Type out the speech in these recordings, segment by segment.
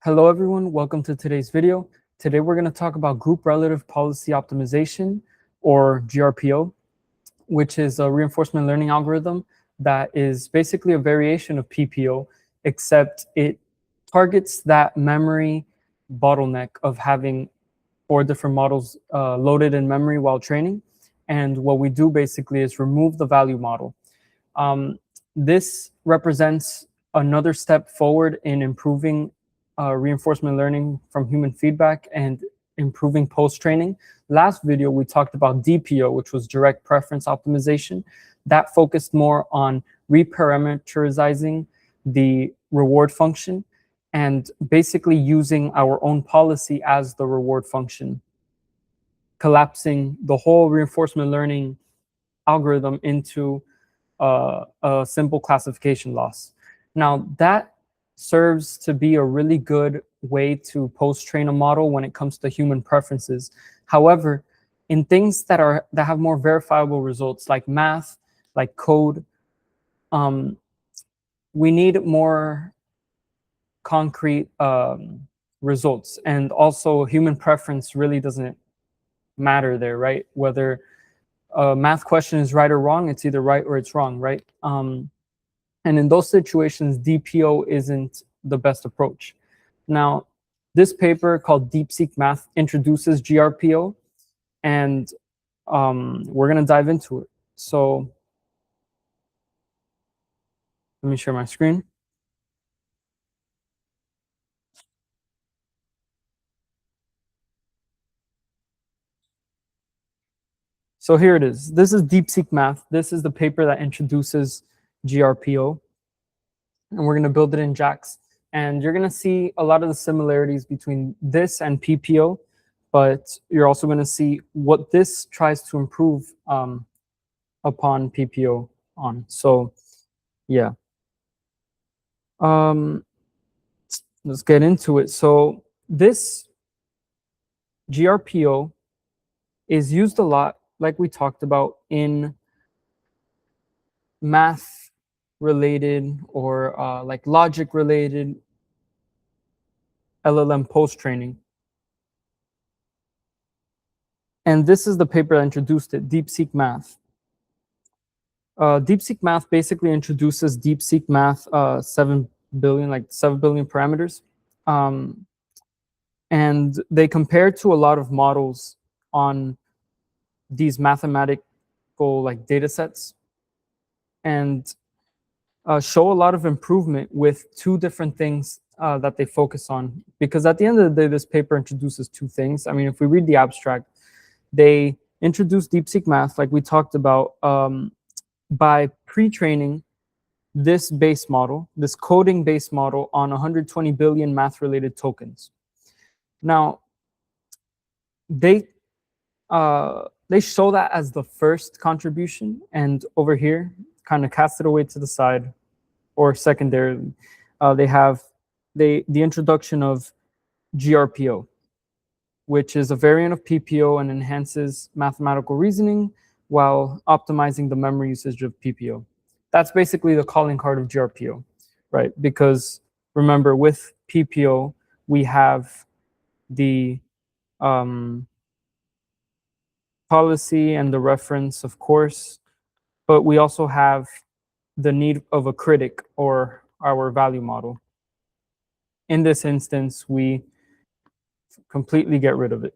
Hello everyone, welcome to today's video. Today we're going to talk about group relative policy optimization, or GRPO, which is a reinforcement learning algorithm that is basically a variation of PPO, except it targets that memory bottleneck of having 4 different models loaded in memory while training. And what we do basically is remove the value model. This represents another step forward in improving reinforcement learning from human feedback and improving post-training. Last video, we talked about DPO, which was direct preference optimization. That focused more on reparameterizing the reward function and basically using our own policy as the reward function, collapsing the whole reinforcement learning algorithm into a simple classification loss. Now, that serves to be a really good way to post-train a model when it comes to human preferences. However, in things that have more verifiable results, like math, like code, we need more concrete results. And also, human preference really doesn't matter there, right? Whether a math question is right or wrong, it's either right or it's wrong, right? And in those situations, DPO isn't the best approach. Now, this paper called DeepSeekMath introduces GRPO, and we're going to dive into it. So let me share my screen. So here it is. This is DeepSeekMath. This is the paper that introduces GRPO. And we're going to build it in JAX. And you're going to see a lot of the similarities between this and PPO, but you're also going to see what this tries to improve upon PPO on. So yeah. Let's get into it. So this GRPO is used a lot, like we talked about, in math related or like logic related LLM post training. And this is the paper that introduced it, DeepSeekMath. DeepSeekMath basically introduces DeepSeekMath 7 billion parameters. And they compare to a lot of models on these mathematical data sets and show a lot of improvement with 2 different things that they focus on. Because at the end of the day, this paper introduces 2 things. I mean, if we read the abstract, they introduce DeepSeekMath, like we talked about, by pre-training this base model, this coding-based model, on 120 billion math-related tokens. Now, they show that as the first contribution, and over here, kind of cast it away to the side, or secondarily, they have the introduction of GRPO, which is a variant of PPO and enhances mathematical reasoning while optimizing the memory usage of PPO. That's basically the calling card of GRPO, right? Because remember, with PPO, we have the policy and the reference, of course, but we also have the need of a critic, or our value model. In this instance, we completely get rid of it.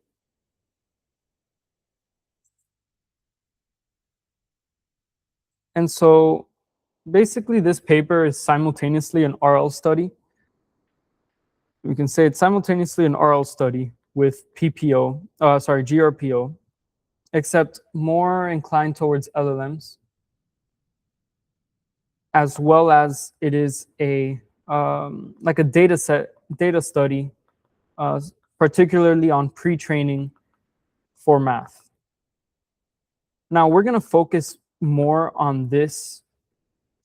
And so basically, this paper is simultaneously an RL study. We can say it's simultaneously an RL study with GRPO, except more inclined towards LLMs, as well as it is a like a data study, particularly on pre-training for math. Now we're going to focus more on this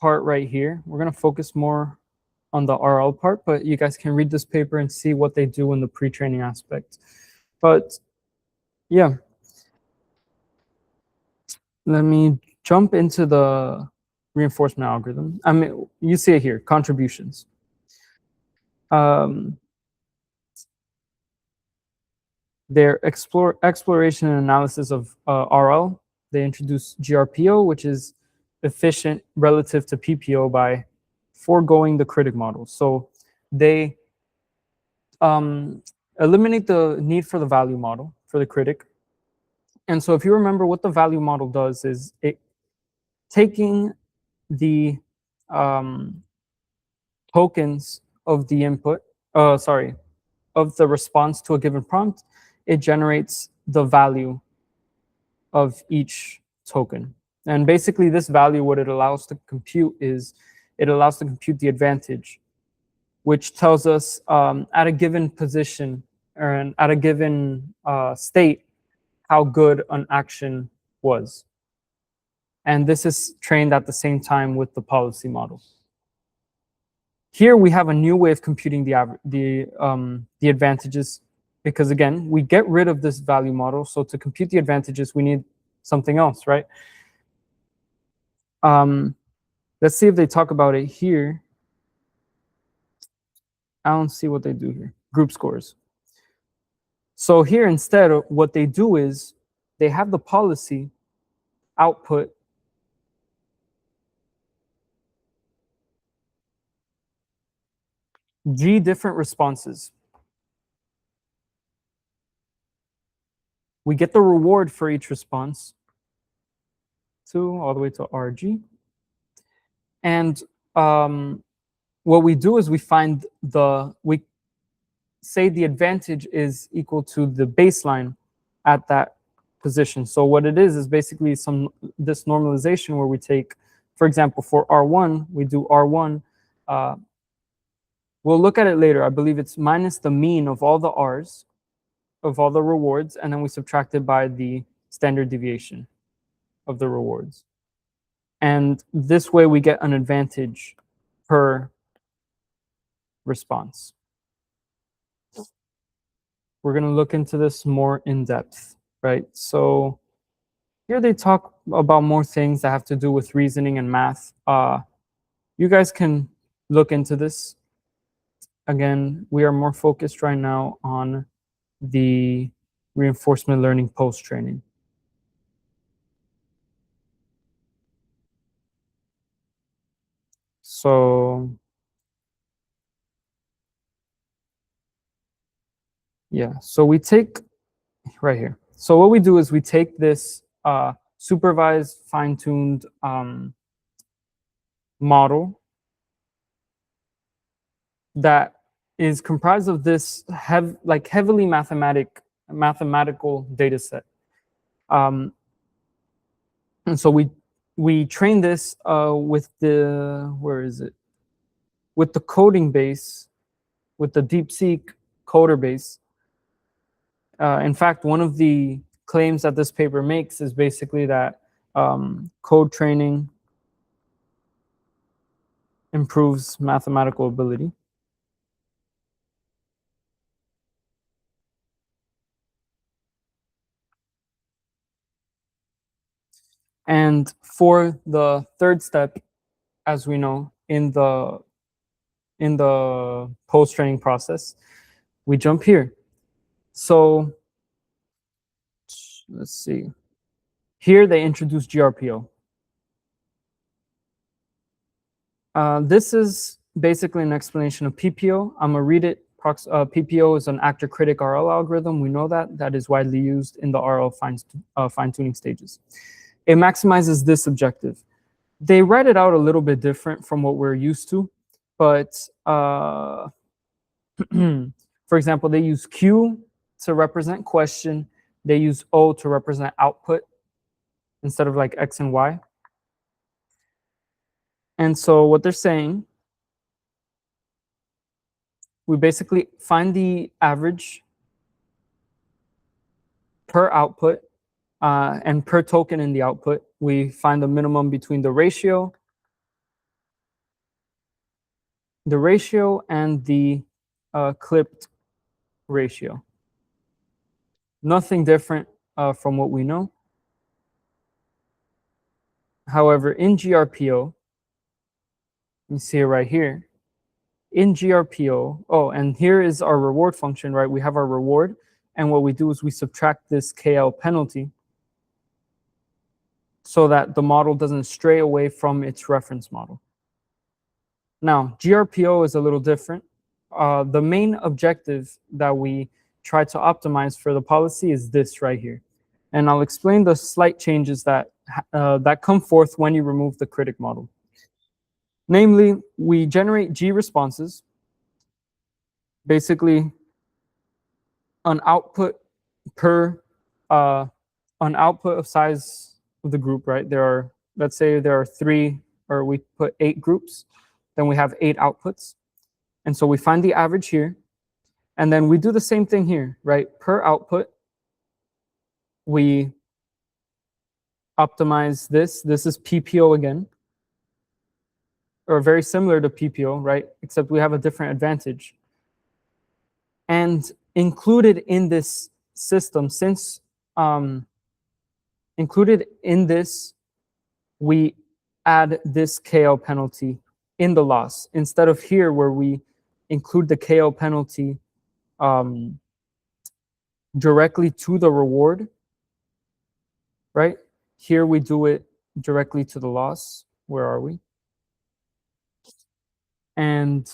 part right here. We're going to focus more on the RL part, but you guys can read this paper and see what they do in the pre-training aspect. But yeah, let me jump into the reinforcement algorithm. I mean, you see it here, contributions. their exploration and analysis of RL. They introduced GRPO, which is efficient relative to PPO by foregoing the critic model. So they eliminate the need for the value model for the critic. And so if you remember, what the value model does is it taking the tokens of the input, of the response to a given prompt, it generates the value of each token. And basically this value, what it allows to compute is, it allows to compute the advantage, which tells us at a given position or at a given state, how good an action was. And this is trained at the same time with the policy model. Here we have a new way of computing the advantages, because again, we get rid of this value model. So to compute the advantages, we need something else, right? Let's see if they talk about it here. I don't see what they do here. Group scores. So here instead, what they do is they have the policy output G different responses. We get the reward for each response, 2 all the way to RG. And what we do is we say the advantage is equal to the baseline at that position. So what it is basically this normalization where we take, for example, for R1, we do R1. We'll look at it later. I believe it's minus the mean of all the R's, of all the rewards, and then we subtract it by the standard deviation of the rewards. And this way we get an advantage per response. We're going to look into this more in depth, right? So here they talk about more things that have to do with reasoning and math. You guys can look into this. Again, we are more focused right now on the reinforcement learning post-training. So yeah, so we take right here. So what we do is we take this supervised, fine-tuned model that is comprised of this heavily mathematical data set. And so we train this with the, with the coding base, with the DeepSeek coder base. In fact, one of the claims that this paper makes is basically that code training improves mathematical ability. And for the third step, as we know, in the post-training process, we jump here. So let's see. Here they introduce GRPO. This is basically an explanation of PPO. I'm gonna read it. PPO is an actor-critic RL algorithm. We know that. That is widely used in the RL fine-tuning stages. It maximizes this objective. They write it out a little bit different from what we're used to, but for example, they use Q to represent question. They use O to represent output instead of like X and Y. And so what they're saying, we basically find the average per output and per token in the output. We find the minimum between the ratio and the clipped ratio. Nothing different from what we know. However, in GRPO, you see it right here. In GRPO, oh, and here is our reward function, right? We have our reward, And what we do is we subtract this KL penalty so that the model doesn't stray away from its reference model. Now, GRPO is a little different. The main objective that we try to optimize for the policy is this right here. And I'll explain the slight changes that come forth when you remove the critic model. Namely, we generate G responses, basically an output of size of the group, right? Let's say there are 3, or we put 8 groups, then we have 8 outputs. And so we find the average here, and then we do the same thing here, right? Per output, we optimize this. This is PPO again, or very similar to PPO, right? Except we have a different advantage. And included in this system, included in this, we add this KL penalty in the loss, instead of here where we include the KL penalty directly to the reward, right? Here we do it directly to the loss. Where are we? And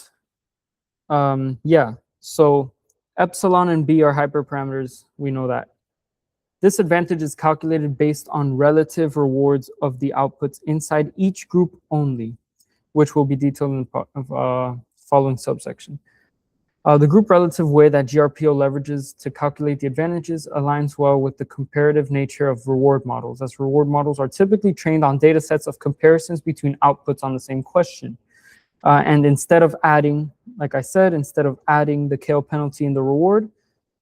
yeah, so epsilon and B are hyperparameters. We know that. This advantage is calculated based on relative rewards of the outputs inside each group only, which will be detailed in the following subsection. The group relative way that GRPO leverages to calculate the advantages aligns well with the comparative nature of reward models, as reward models are typically trained on data sets of comparisons between outputs on the same question. And instead of adding, like I said, instead of adding the KL penalty in the reward,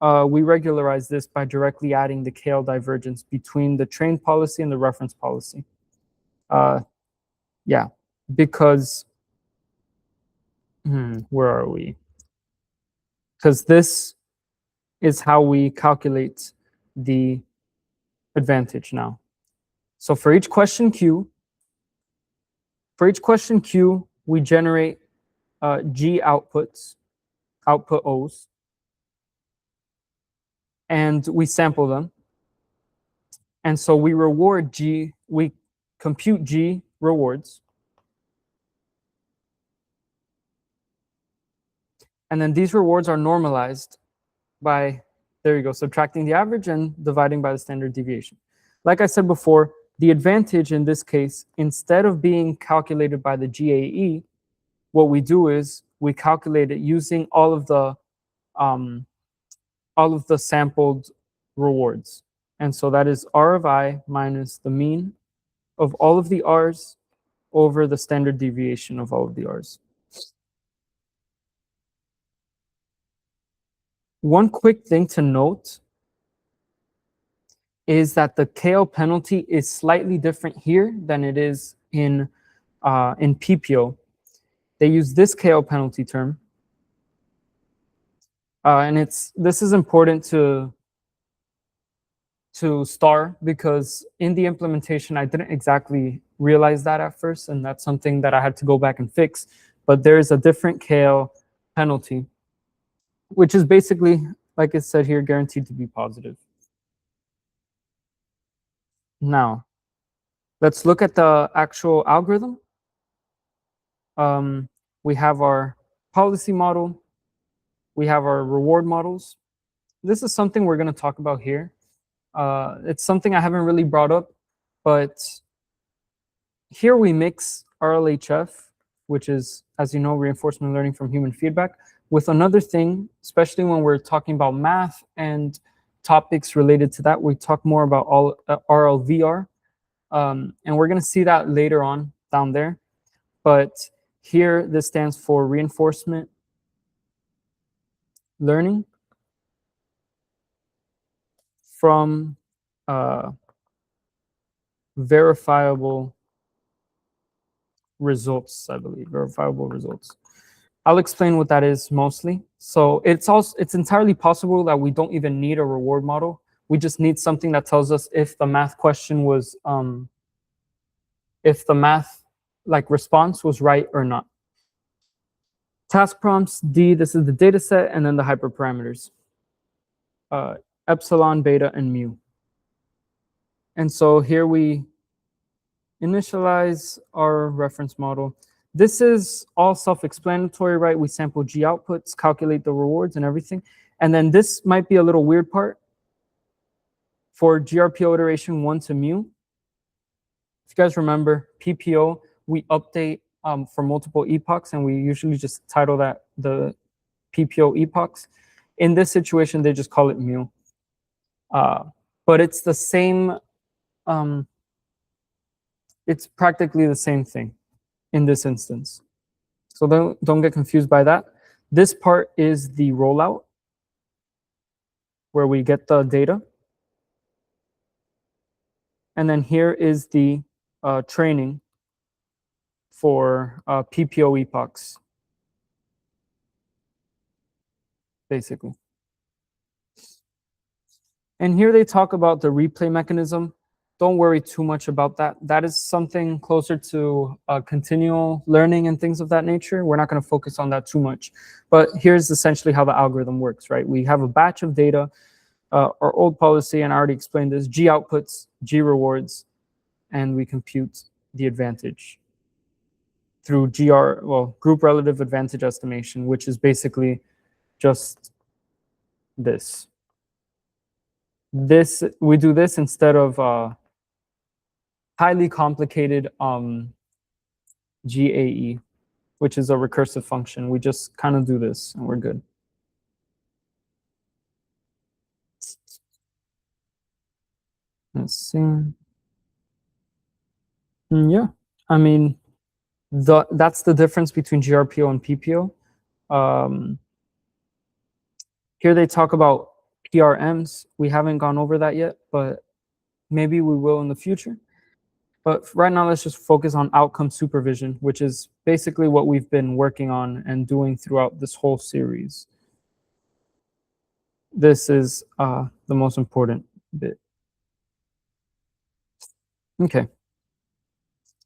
we regularize this by directly adding the KL divergence between the trained policy and the reference policy. Yeah, because, where are we? Because this is how we calculate the advantage now. So for each question Q, we generate G outputs, output O's, and we sample them. And so we reward G, we compute G rewards. And then these rewards are normalized by, there you go, subtracting the average and dividing by the standard deviation. Like I said before, the advantage in this case, instead of being calculated by the GAE, what we do is we calculate it using all of the sampled rewards. And so that is R of I minus the mean of all of the R's over the standard deviation of all of the R's. One quick thing to note is that the KL penalty is slightly different here than it is in PPO. They use this KL penalty term. And this is important to star, because in the implementation, I didn't exactly realize that at first, and that's something that I had to go back and fix. But there is a different KL penalty, which is basically, like it said here, guaranteed to be positive. Now, let's look at the actual algorithm. We have our policy model. We have our reward models. This is something we're going to talk about here. It's something I haven't really brought up, but here we mix RLHF, which is, as you know, reinforcement learning from human feedback, with another thing, especially when we're talking about math and topics related to that. We talk more about RLVR, and we're going to see that later on down there. But here, this stands for reinforcement learning from verifiable results, I believe, verifiable results. I'll explain what that is mostly. So it's entirely possible that we don't even need a reward model. We just need something that tells us if the math question was, if the math response was right or not. Task prompts, D, this is the data set, and then the hyperparameters. epsilon, beta, and mu. And so here we initialize our reference model. This is all self-explanatory, right? We sample G outputs, calculate the rewards and everything. And then this might be a little weird part. For GRPO iteration 1 to mu, if you guys remember, PPO, we update for multiple epochs, and we usually just title that the PPO epochs. In this situation, they just call it mu. But it's the same, it's practically the same thing in this instance. So don't get confused by that. This part is the rollout, where we get the data. And then here is the training for PPO epochs, basically. And here they talk about the replay mechanism. Don't worry too much about that. That is something closer to continual learning and things of that nature. We're not going to focus on that too much. But here's essentially how the algorithm works, right? We have a batch of data, our old policy, and I already explained this, G outputs, G rewards, and we compute the advantage through group relative advantage estimation, which is basically just this. We do this instead of highly complicated GAE, which is a recursive function. We just kind of do this and we're good. Let's see. Yeah, I mean, that's the difference between GRPO and PPO. Here they talk about PRMs. We haven't gone over that yet, but maybe we will in the future. But right now, let's just focus on outcome supervision, which is basically what we've been working on and doing throughout this whole series. This is the most important bit. Okay.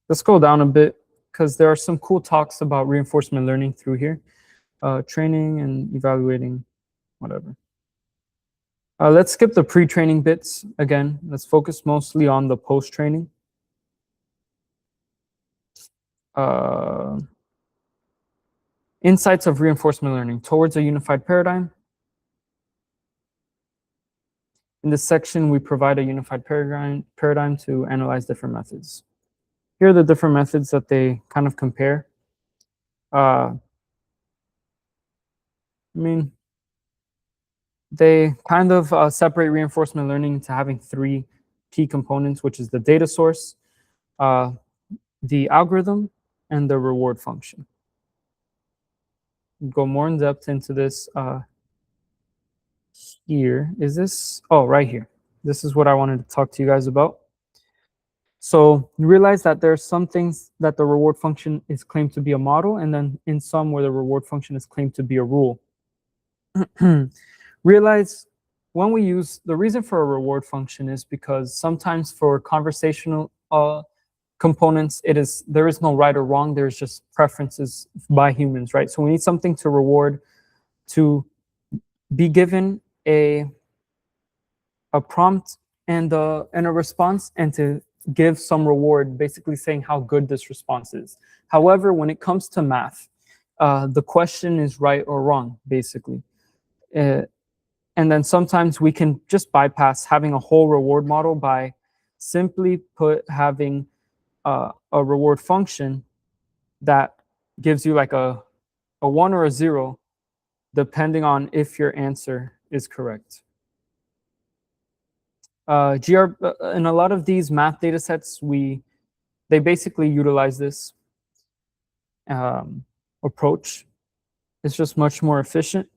Let's go down a bit because there are some cool talks about reinforcement learning through here. Training and evaluating, whatever. Let's skip the pre-training bits again. Let's focus mostly on the post-training. Insights of reinforcement learning towards a unified paradigm. In this section, we provide a unified paradigm to analyze different methods. Here are the different methods that they kind of compare. I mean, they kind of separate reinforcement learning into having 3 key components, which is the data source, the algorithm, and the reward function. Go more in depth into this here. Is this? Oh, right here. This is what I wanted to talk to you guys about. So you realize that there are some things that the reward function is claimed to be a model, and then in some where the reward function is claimed to be a rule. Realize when we use the reason for a reward function is because sometimes for conversational components, there is no right or wrong. There's just preferences by humans, right? So we need something to reward to be given a prompt and a response, and to give some reward, basically saying how good this response is. However, when it comes to math, the question is right or wrong, basically. And then sometimes we can just bypass having a whole reward model by simply having a reward function that gives you like a 1 or a 0, depending on if your answer is correct. In a lot of these math data sets, they basically utilize this approach. It's just much more efficient.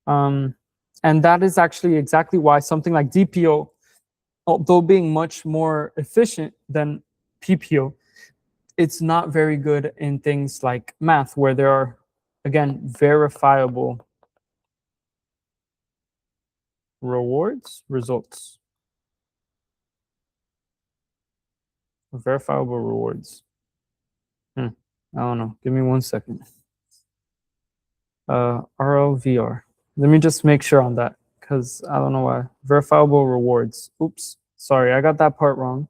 And that is actually exactly why something like DPO, although being much more efficient than PPO, it's not very good in things like math, where there are, again, verifiable results. Verifiable rewards. I don't know. Give me 1 second. ROVR. Let me just make sure on that, because I don't know why. Verifiable rewards. Oops, sorry, I got that part wrong.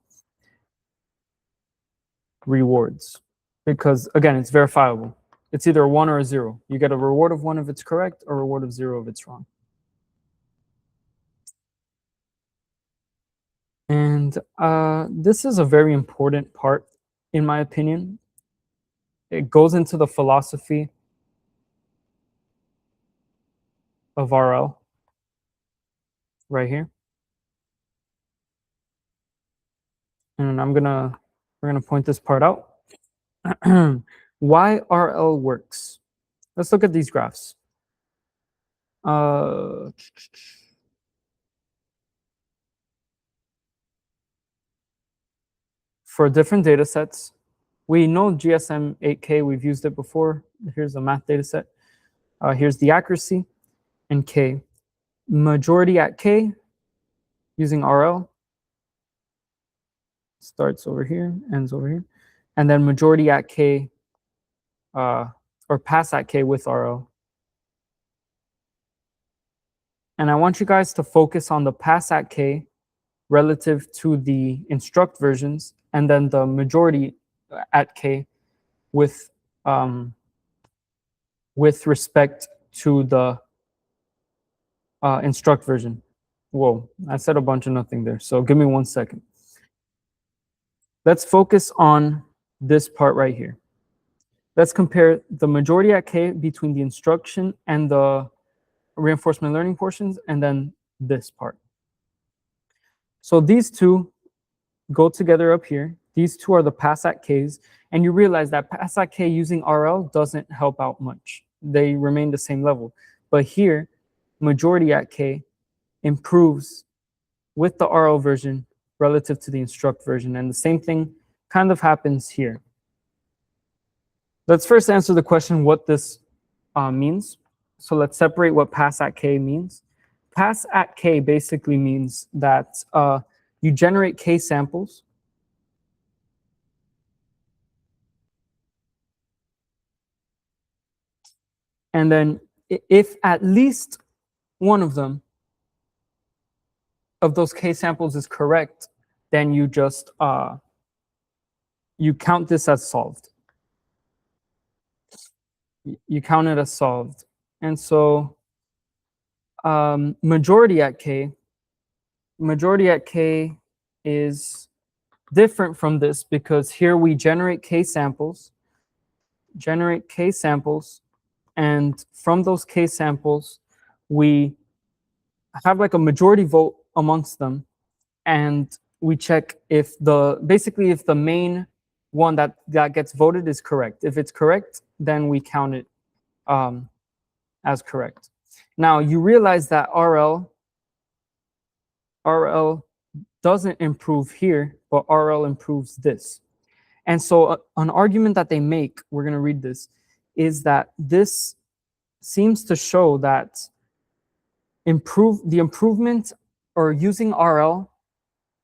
Rewards, because again, it's verifiable. It's either a 1 or a 0. You get a reward of 1 if it's correct, or a reward of 0 if it's wrong. And this is a very important part, in my opinion. It goes into the philosophy of RL right here. And we're gonna point this part out. Why RL works. Let's look at these graphs. For different data sets, we know GSM 8K, we've used it before. Here's a math data set. Here's the accuracy and K. Majority at K using RL starts over here, ends over here. And then majority at K, or pass at K with RL. And I want you guys to focus on the pass at K relative to the instruct versions, and then the majority at K with respect to the instruct version. Whoa, I said a bunch of nothing there. So give me 1 second. Let's focus on this part right here. Let's compare the majority at K between the instruction and the reinforcement learning portions, and then this part. So these two go together up here. These two are the pass at Ks, and you realize that pass at K using RL doesn't help out much. They remain the same level. But here, majority at K improves with the RL version relative to the instruct version, and the same thing kind of happens here. Let's first answer the question what this means. So let's separate what pass at K means. Pass at K basically means that you generate K samples. And then if at least one of them, of those K samples is correct, then you just, you count this as solved. You count it as solved. And so majority at K is different from this because here we generate K samples, and from those K samples, we have like a majority vote amongst them, and we check if basically if the main one that gets voted is correct. If it's correct, then we count it as correct. Now you realize that RL doesn't improve here, but RL improves this. And so an argument that they make, we're going to read this, is that this seems to show that the improvement or using RL,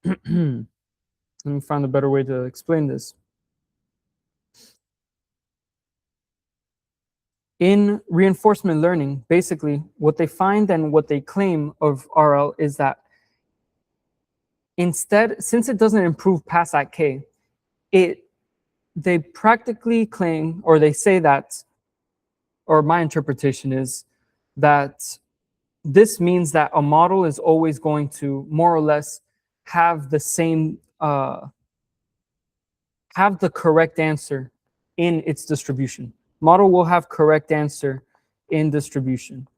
let me find a better way to explain this. In reinforcement learning, basically what they find and what they claim of RL is that instead, since it doesn't improve pass at K, they practically claim, or they say that, or my interpretation is that this means that a model is always going to more or less have the same, have the correct answer in its distribution. Model will have correct answer in distribution.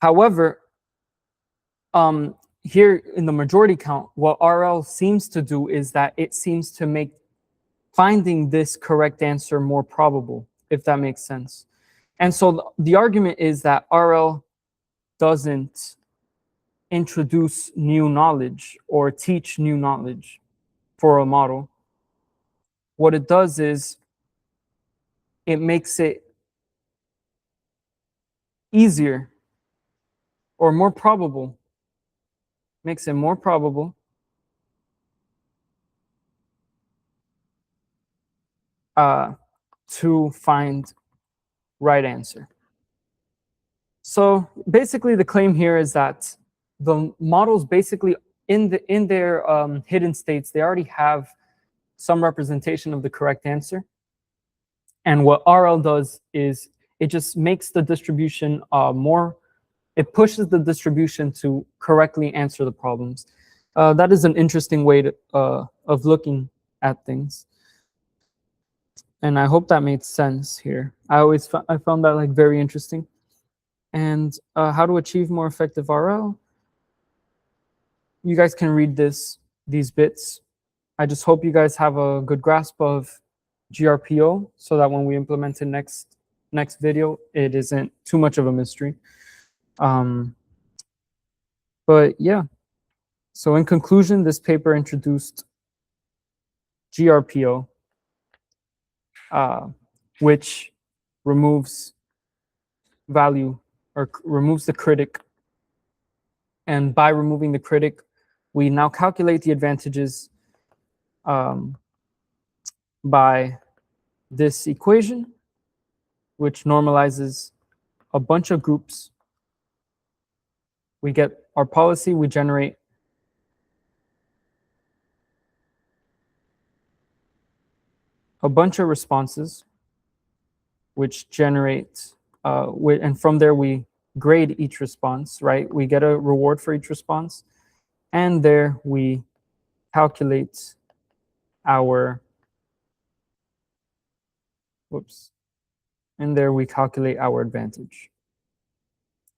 However, here in the majority count, what RL seems to do is that it seems to make finding this correct answer more probable, if that makes sense. And so the argument is that RL doesn't introduce new knowledge or teach new knowledge for a model. What it does is it makes it easier or more probable, makes it more probable to find right answer. So basically the claim here is that the models basically in their hidden states, they already have some representation of the correct answer. And what RL does is it just makes the distribution it pushes the distribution to correctly answer the problems. That is an interesting way of looking at things. And I hope that made sense here. I found that like very interesting. And how to achieve more effective RL. You guys can read these bits. I just hope you guys have a good grasp of GRPO so that when we implement it next video, it isn't too much of a mystery. But yeah, so in conclusion, this paper introduced GRPO, which removes value or removes the critic. And by removing the critic, we now calculate the advantages by this equation, which normalizes a bunch of groups. We get our policy, we generate a bunch of responses, which generate, and from there we grade each response, right? We get a reward for each response, and there we calculate our, and there we calculate our advantage.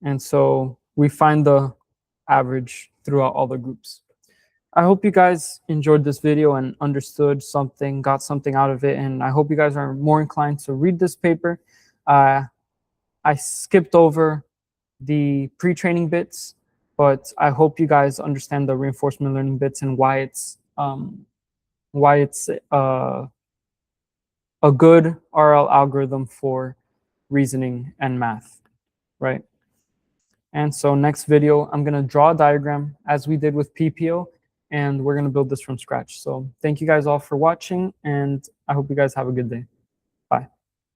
And so we find the average throughout all the groups. I hope you guys enjoyed this video and understood something, got something out of it, and I hope you guys are more inclined to read this paper. I skipped over the pre-training bits, but I hope you guys understand the reinforcement learning bits and why it's a good RL algorithm for reasoning and math, right? And so next video, I'm going to draw a diagram as we did with PPO, and we're going to build this from scratch. So thank you guys all for watching, and I hope you guys have a good day.